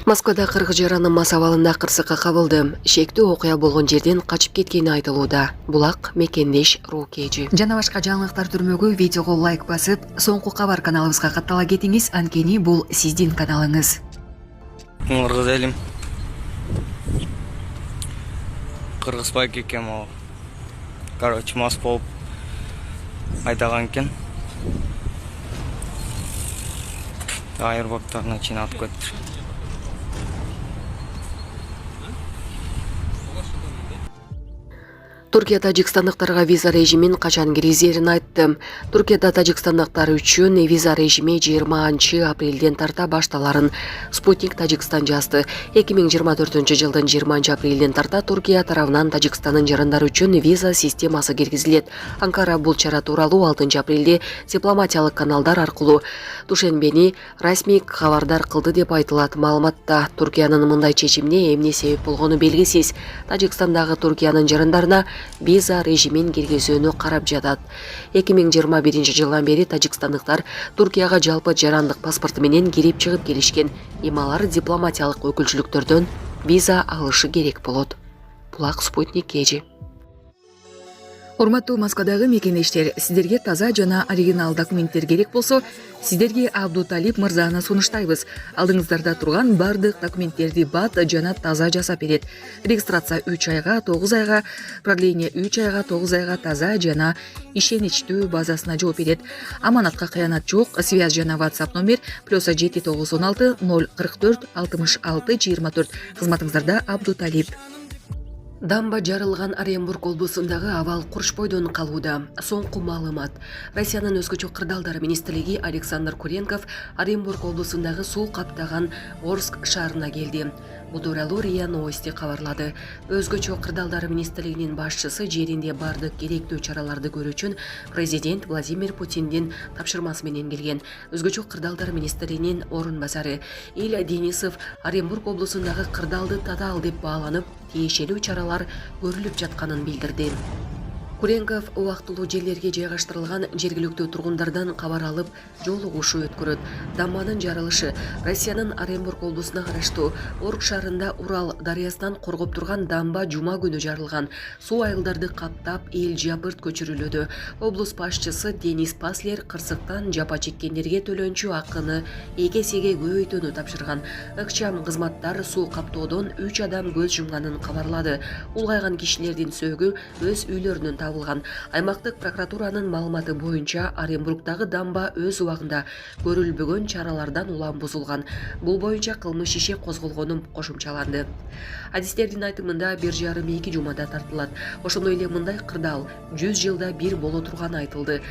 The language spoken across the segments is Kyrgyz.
Москвада 40 жаранын мас абалында кырсыкка кабылды. Шектүү окуя болгон жерден качып кеткени айтылууда. Булак Мекендеш Рукежи. Жана башка жаңылыктар түрмөгү видеого лайк басып, соңку кабар каналыбызга каттала кетиңиз, анткени бул сиздин каналыңыз. Кыргыз элим. Кыргызбай кекем ал. Короче, мас болуп айдаган экен. Айырбактарына чейин атып кетти. Туркия тажикстандыктарга виза режимин качан киргизерин айтты. Туркияда тажикстандыктар үчүн виза режими 20 апрелден тарта башталарын Спутник Тажикстан жазды. 2024 жылдын 20 апрелден тарта Туркия тарабынан Тажикстандын жарандары үчүн виза системасы киргизилет. Анкара бул чара тууралуу 6 апрелде дипломатиялык каналдар аркылуу Душенбени расмий кабардар кылды деп айтылат. Маалыматта Туркиянын мындай чечимине эмне себеп болгону белгисиз. Тажикстандагы Туркиянын жарандарына виза режимин киргизүүнү карап жатат. 2021 жылдан бери тажикстандыктар Туркияга жалпы жарандык паспорту менен кирип чыгып келишкен. Алар дипломатиялык өкүлчүлүктөрдөн виза алышы керек болот. Булак Спутник Кежи. Урматтуу Москвадагы мекендештер, сиздерге таза жана оригинал документтер керек болсо, сиздерге Абдуталип мырзаны сунуштайбыз. Алдыңыздарда турган бардык документтерди бат жана таза жасап берет. Регистрация 3 айга, 9 айга, продление 3 айга, 9 айга таза жана ишеничтүү базасына жооп берет. Аманатка кыянат жок. Связь жана WhatsApp номер +7 916 044 66 24. Кызматыңыздарда Абдуталип. Дамба жарылган Оренбург облусундагы абал Курчбойдон калууда. Соңку маалымат. Россиянын өзгөчө кырдаалдары министрлиги Александр Куренков Оренбург облусундагы суу каптаган Орск шаарына келди. Бул тууралуу РИА Новости кабарлады. Өзгөчө кырдаалдары министрлигинин башчысы жеринде бардык керектүү чараларды көрүү үчүн президент Владимир Путиндин тапшырмасы менен келген. Өзгөчө кырдаалдары министринин орун басары Илья Денисов Оренбург облусундагы кырдаалды татаал деп бааланып, тиешелүү чаралар көрүлүп жатканын билдирди. Куренков убактылуу жерлерге жайгаштырылган жергиликтүү тургундардан кабар алып, жолугушуу өткөрөт. Дамбанын жарылышы Россиянын Оренбург облусуна караштуу Орск шаарында Урал дарыясынан коргоп турган дамба жума күнү жарылган. Суу айылдарды каптап, эл жабырт көчүрүлүүдө. Облус башчысы Денис Паслер кырсыктан жапа чеккендерге төлөнчү акыны 2 эсеге көбөйтүүнү тапшырган. Ыкчам кызматтар суу каптоодон 3 адам көз жумганын кабарлады. Улгайган кишилердин сөөгү өз үйлөрүнөн табылган. Аймактык прокуратуранын маалыматы боюнча Оренбургдагы дамба өз убагында көрүлбөгөн чаралардан улам бузулган. Бул боюнча кылмыш иши козголгону кошумчаланды. Адистердин айтымында 1,5-2 жумада тартылат. Ошондой эле мындай кырдаал 100 жылда бир боло турганы айтылды.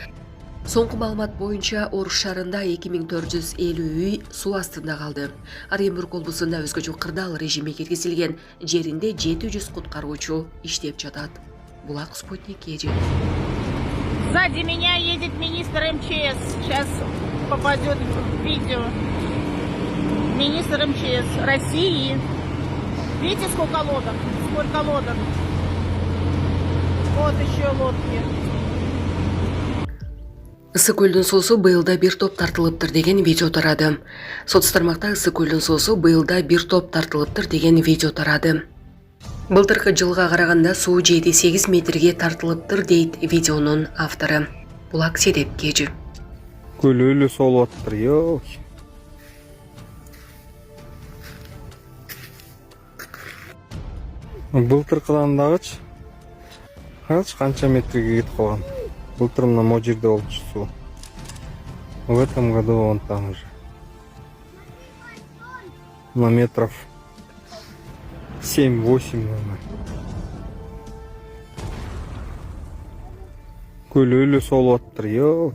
Соңку маалымат боюнча Орск шаарында 2450 үй суу астында калды. Оренбург облусунда өзгөчө кырдаал режими киргизилген. Жеринде 700 куткаруучу иштеп жатат. Булак Спутник Кежи. Сзади меня едет министр МЧС. Сейчас попадет в видео. Министр МЧС России. Видите, сколько лодок? Сколько лодок? Вот еще лодки. Ысык көлдүн суусу быйылда бир топ тартылыптыр деген видео тарады. Соц тармакта ысык көлдүн суусу быйылда бир топ тартылыптыр деген видео тарады. Былтыркы жылга караганда суу 7-8 метрге тартылыптыр дейт видеонун автору. Булак Седеп Кежи. Көлөлү солуп аттыр, ёк. Былтыркыдан дагычы карачы канча метрге кетип калган. Былтыр мына могу жерде болчу суу. В этом году вон там же. На метров 7-8, наверное. Көлөлү солуп аттыр, ёк.